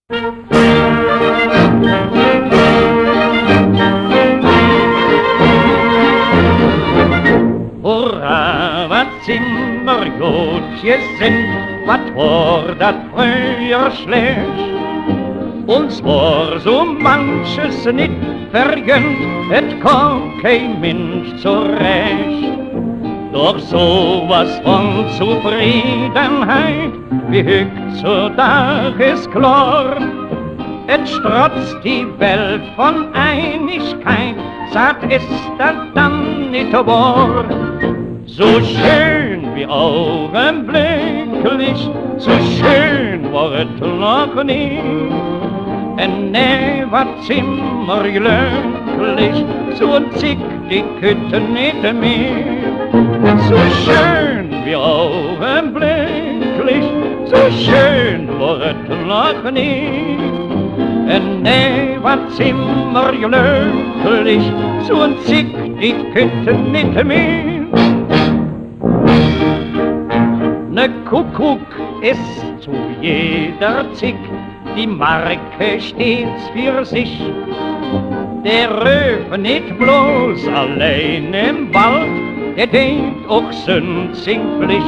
Hurra, wat sind wir gut gesinnt, wat war dat früher schlecht. Uns war so manches nicht vergönnt, et kam kein Mensch zurecht. Doch sowas von Zufriedenheit, wie heutzutage ist klar, et strotzt die Welt von Einigkeit, sagt ist das dann nicht wahr. So schön wie augenblicklich, so schön war es noch nie. En nee, wat sind wir glücklich, so zick die Kütte nicht mehr. So schön wie augenblicklich, so schön war es noch nie. En nee, wat sind wir glücklich, so zick die Kütte nicht mehr. Ne Kuckuck ist zu jeder Zick, die Marke stets für sich. Der Röwe nicht bloß allein im Wald, der denkt auch sündsing Pflicht.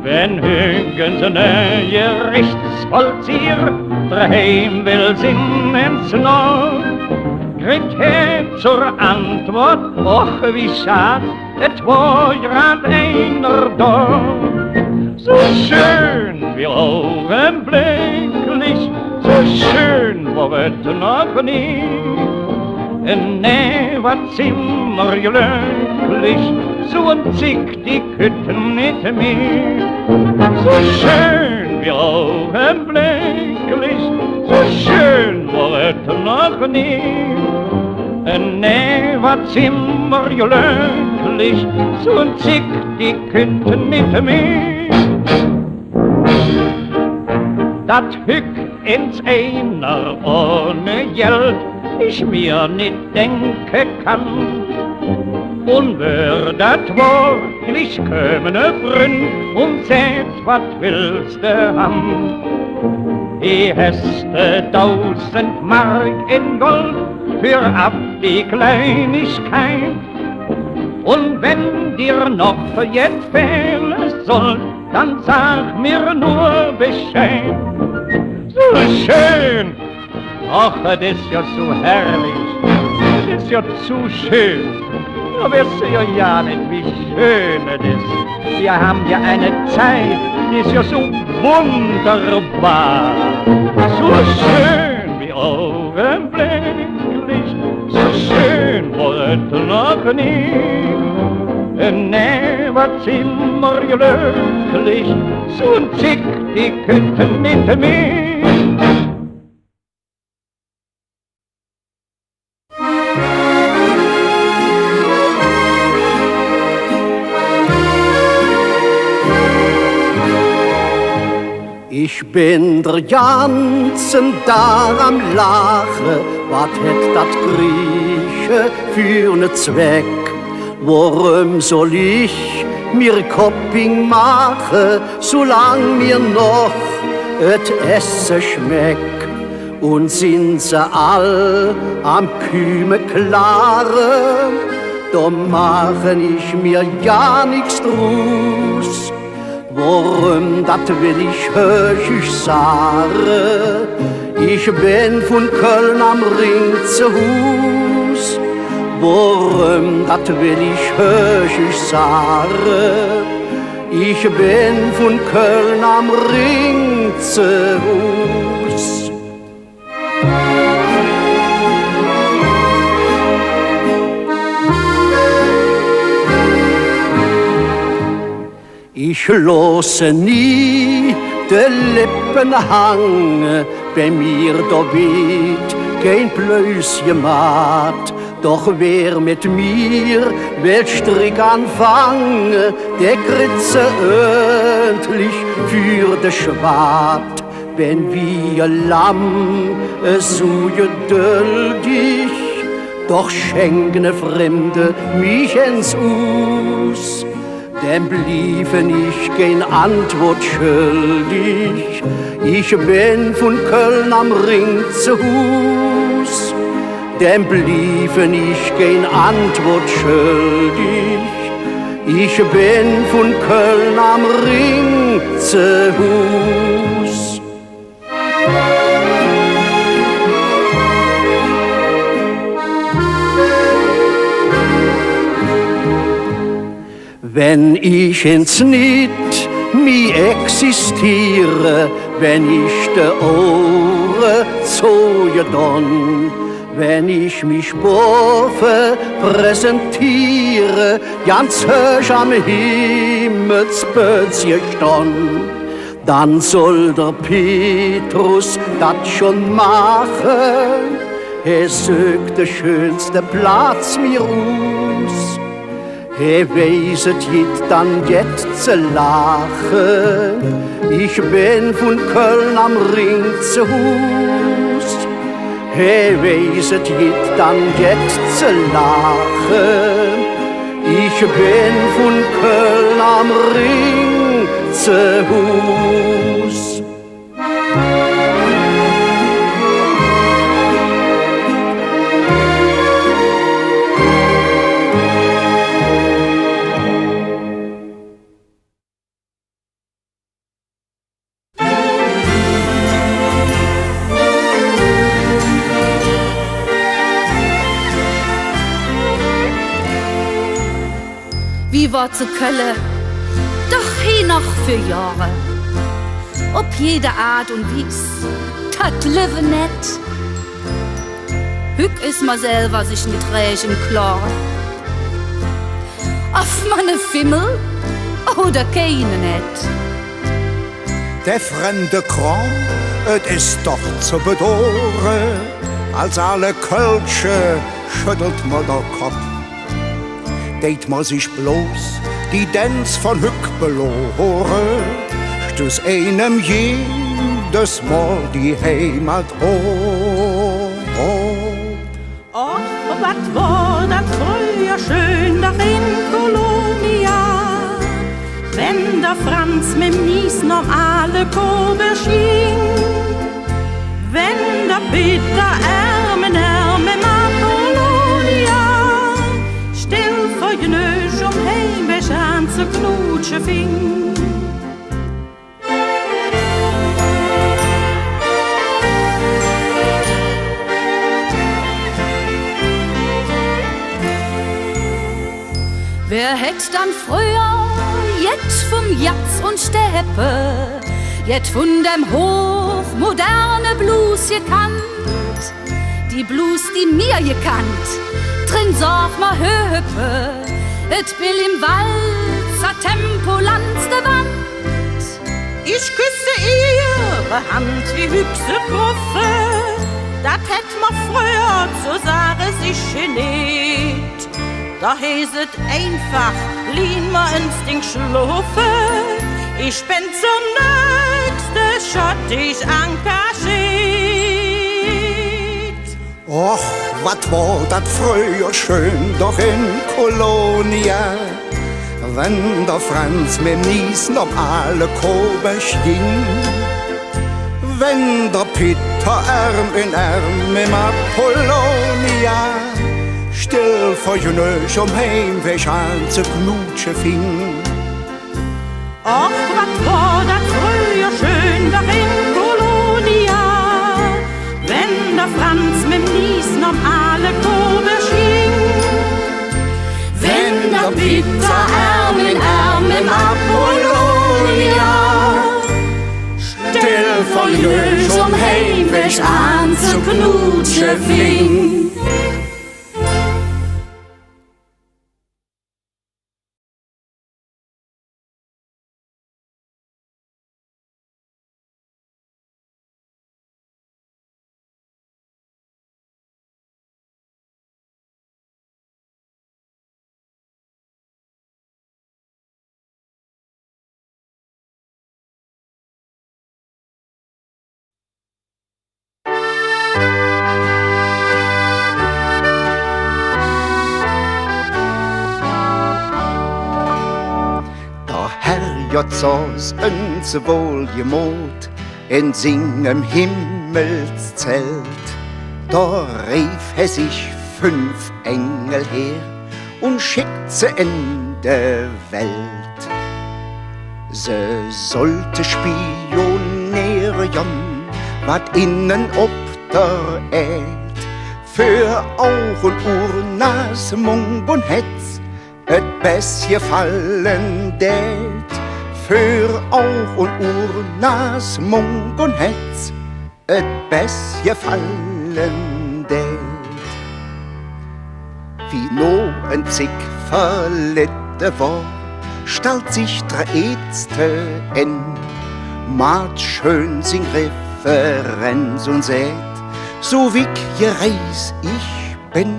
Wenn Hügens neue Rechtsvollzieher daheim will sind ins Nord, kriegt zur Antwort, och wie schad, et war grad einer da. So schön wie augenblicklich, so schön war es noch nie. En nee, wat sind wir glücklich, so ein Zick die Kütten nicht mehr. So schön wie augenblicklich, so schön war es noch nie. En nee, wat sind wir glücklich, so ein Zick die Kütten nicht mehr. Dat Hück ins einer ohne Geld ich mir nicht denken kann. Und wer dat wirklich kömmene Freund und seht, wat willst du haben? Die häste 1000 Mark in Gold für ab die Kleinigkeit. Und wenn dir noch jetzt fehlen soll, dann sag mir nur Bescheid. So schön, ach, das ist ja so herrlich, das ist ja zu schön. Du weißt ja nicht, wie schön es ist. Wir haben ja eine Zeit, die ist ja so wunderbar. So schön wie augenblicklich, so schön war es noch nie. Nee, wat sind wir glücklich, so ein Zick, die könnten nicht mehr. Ich bin der ganzen Tag am Lachen, wat het dat Grieche für ne Zweck? Warum soll ich mir Kopping machen, solang mir noch et Essen schmeckt? Und sind sie all am Küme klare, da machen ich mir ja nix draus. Warum, dat will ich höchig sagen, ich bin von Köln am Ring zu Hus. Warum, dat will ich höchig sagen, ich bin von Köln am Ring zu Hus. Ich lose nie de Lippen hangen, bei mir da weht kein Blöschen matt. Doch wer mit mir will Strick anfangen, der kritze endlich für de Schwart. Wenn wir Lamm so geduldig, doch schenken Fremde mich ins Us. dem bliefen ich kein Antwort schuldig. Ich bin von Köln am Ring zu Hus, dem bliefen ich kein Antwort schuldig. Ich bin von Köln am Ring zu Hus. Wenn ich ins Nit mi existiere, wenn ich de Ohren zoje don, wenn ich mich bofe präsentiere, ganz höch am Himmelsbötzje stond, dann soll der Petrus dat schon machen, sögt de schönste Platz mir aus. Weiset jit dann jetzt zu lachen, ich bin von Köln am Ring zu Hus. Weiset jit dann jetzt zu lachen, ich bin von Köln am Ring zu Hus. Wie war zu Kölle, doch he noch für Jahre. Ob jede Art und Wies, tat live net. Hück is ma selber sich nicht recht im Klaren. Auf meine Fimmel oder keine net. Der fremde Kram, et ist doch zu bedauern, als alle Kölsche schüttelt man der Kopf. Deit man sich bloß die Dänz von Hück belohre, stöß einem jedes Mal die Heimat hoch. Och, wat war dat früher schön doch in Kolonia, wenn der Franz mit dem Nies normale Kobe schien, wenn der Peter Ärmen im Apollonia still vor Genösch heimweg an zu knutschen fing. Wer hätt dann früher jet vom Jatz und Steppe, jet von dem hochmoderne Blues gekannt, die Blues, die mir gekannt, drin sorg ma Höpe, et will im Walzer Tempo lands de Wand. Ich küsse ihre Hand wie Hüchse Gruffe, dat hätt ma früher zur Sache sich geniet. Da heset einfach, lien ma Instinkt schluffe, ich bin zum nächste Schott ich engagiert. Och, wat war dat früher schön doch in Kolonia, wenn der Franz mit Nies noch alle Kobe ging, wenn der Peter Arm in Arm im Apollonia still vor Genösch Heimweg an zu knutschen fing. Och, wat war dat früher schön doch in Kolonia, wenn der Franz mit Nies noch alle Kobe schien, Wenn der Peter Arm in Arm im Apollonia Still vor Genösch Heimweg an zu knutschen fing. Jotsos uns wohlgemut in singem Himmelszelt. Da rief es sich 5 Engel her und schickt sie in der Welt. Se sollte spionieren, wat innen ob der Erd, für Auch und Urnas Mung und Hetz, et best gefallen det, für Auch und Urnas Mung und Hetz, et best gefallen det. Wie no en Zick verlitte war, stellt sich der Ärzte in, macht schön sing Referenz und sät, so wie gereis ich bin.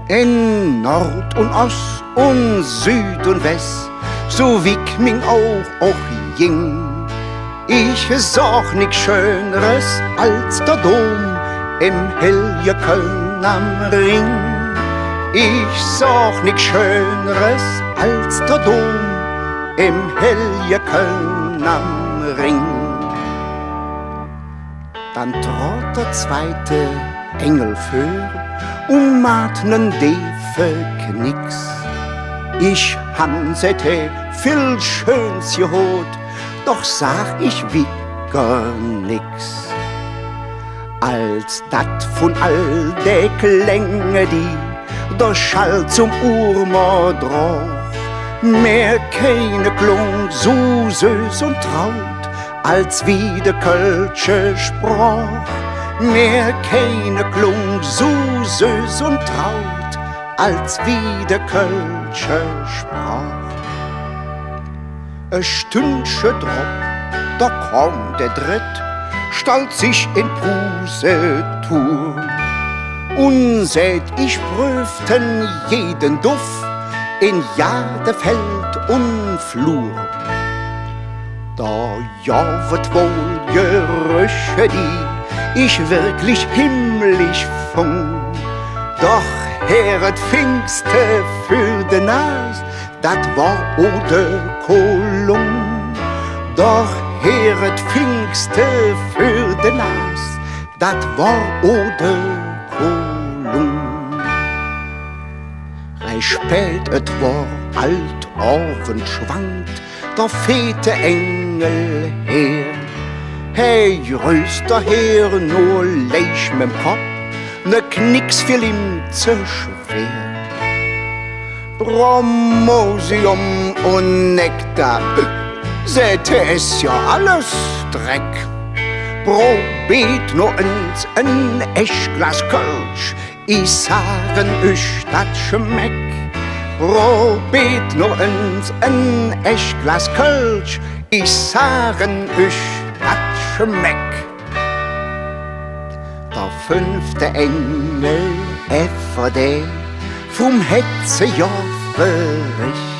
In Nord und Ost und Süd und West, so wie mich auch ging. Ich sah nix Schöneres als der Dom im helle Köln am Ring. Ich sah nix Schöneres als der Dom im helle Köln am Ring. Dann trat der zweite Engel für und mat nen Defe Knicks. Ich hansete viel Schöns gehot, doch sag ich wie gar nix. Als dat von all de Klänge, die der Schall zum Urmor droch, mehr keine klung so süß und traut, als wie de Kölsche Sprach. Mehr keine klung so süß und traut, als wie de Kölsche Sprach. E Stündchen drop, da kam der Dritt, stellt sich in Pusetur und seht, ich prüften jeden Duft in Jade, Feld und Flur. Da ja wird wohl Gerüche, die ich wirklich himmlisch fand, doch heret Pfingste für de Nas, dat war Ode Kolum. Doch heret Pfingste für de Nas, dat war Ode Kolum. Rei spät et war alt Orven schwankt, da fehte Engel her. Hey, größter Herr, nur leich mit'm Kopf, ne Knicks fiel ihm zu schwer. Bromosium und Nektar, säte es ja alles Dreck. Probet nur uns ein Eschglas Kölsch, ich sagen euch, dat schmeckt. Probet nur uns ein Eschglas Kölsch, ich sagen euch, dat schmeckt. Der 5. Engel, FD, vom Hetzejahr Bericht.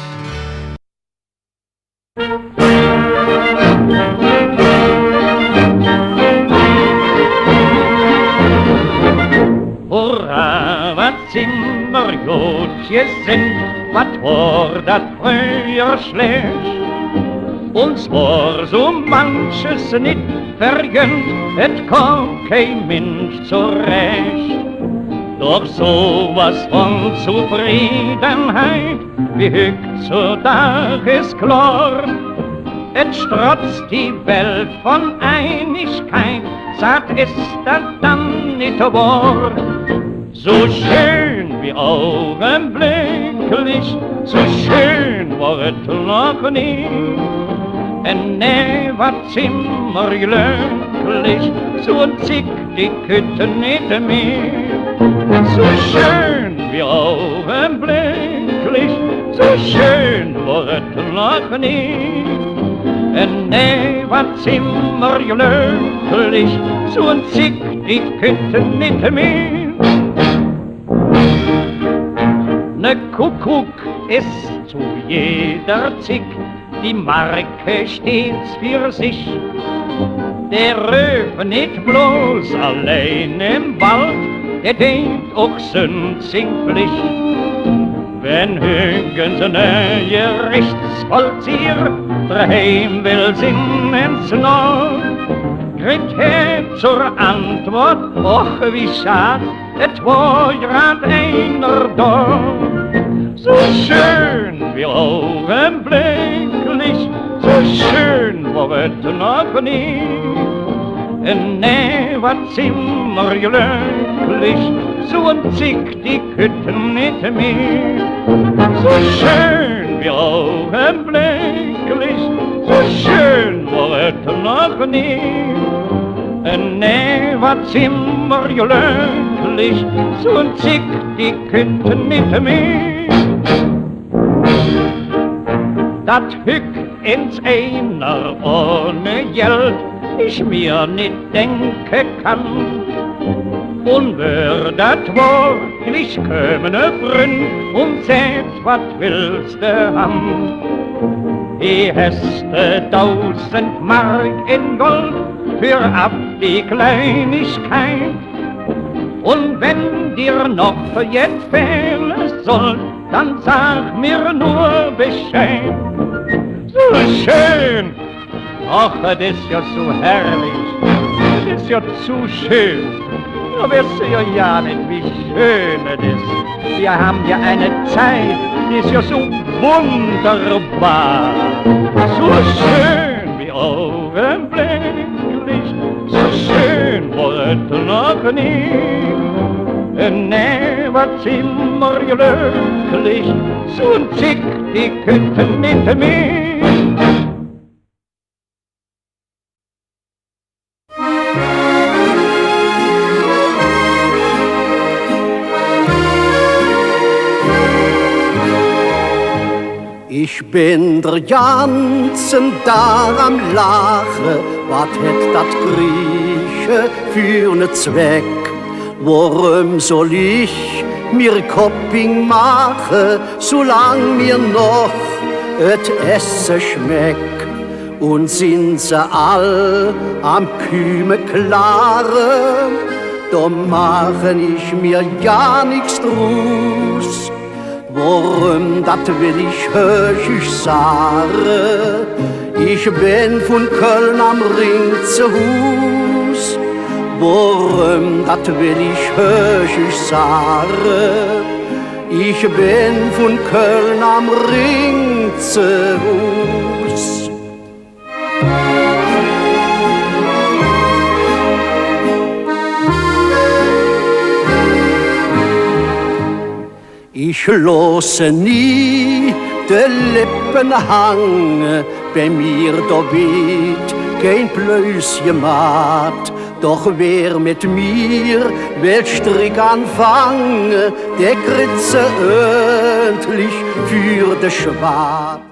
Hurra, wat sind wir gut gesinnt, wat war dat früher schlecht. Uns war so manches nicht vergönnt, et kam kein Mensch zurecht. Doch so was von Zufriedenheit, wie heutzutage ist klar. Et strotzt die Welt von Einigkeit, sagt ist das dann nicht wahr. So schön wie augenblicklich, so schön war es noch nie. En nee, wat sind wir glücklich, so zick die Kütte nicht mehr. So schön wie augenblicklich, so schön war es noch nie. En nee, wat sind wir glücklich, so zick die Kütte nicht mehr. Ne Kuckuck ist zu jeder Zick, die Marke stets für sich. Der Röwe nicht bloß allein im Wald, der denkt auch Sünd sin Pflicht. Wenn hügens Gerichtsvollzieher daheim will sind ins Nord, kriegt zur Antwort, och wie schad, et war grad einer da. So schön wie augenblicklich, so schön war es noch nie. In never Zimmer glücklich, so und zick die Kütten nicht mehr. So schön wie augenblicklich, so schön war es noch nie. In never Zimmer glücklich, so und zick die Kütten nicht mehr. Dat Hück ins Einer ohne Geld ich mir nicht denken kann. Und wer dat wirklich kommen Freund und sagt, wat willst du haben? Die häste 1000 Mark in Gold für ab die Kleinigkeit. Und wenn dir noch jetzt fehlen soll, dann sag mir nur Bescheid. So schön! Ach, das ist ja so herrlich, das ist ja zu schön. Da wirst du ja nicht, wie schön es ist. Wir haben ja eine Zeit, die ist ja so wunderbar. So schön wie augenblicklich, so schön war es noch nie. Never Zimmer glücklich, so ein Zick, die Kütten nicht mehr. Ich bin der ganzen Tag am Lachen, wat hätt dat Grieche für ne Zweck? Warum soll ich mir Kopping machen, solang mir noch et Essen schmeckt? Und sind sie all am Küme klare, da machen ich mir ja nix draus. Warum, dat will ich höchig sagen, ich bin von Köln am Ring zu Hus. Warum, dat will ich höchig sagen, ich bin von Köln am Ring zu Hus. Ich lose nie de Lippen hangen, bei mir da weht kein Blöschen mat. Doch wer mit mir will Strick anfangen, der kriegt sie endlich für de Schwad.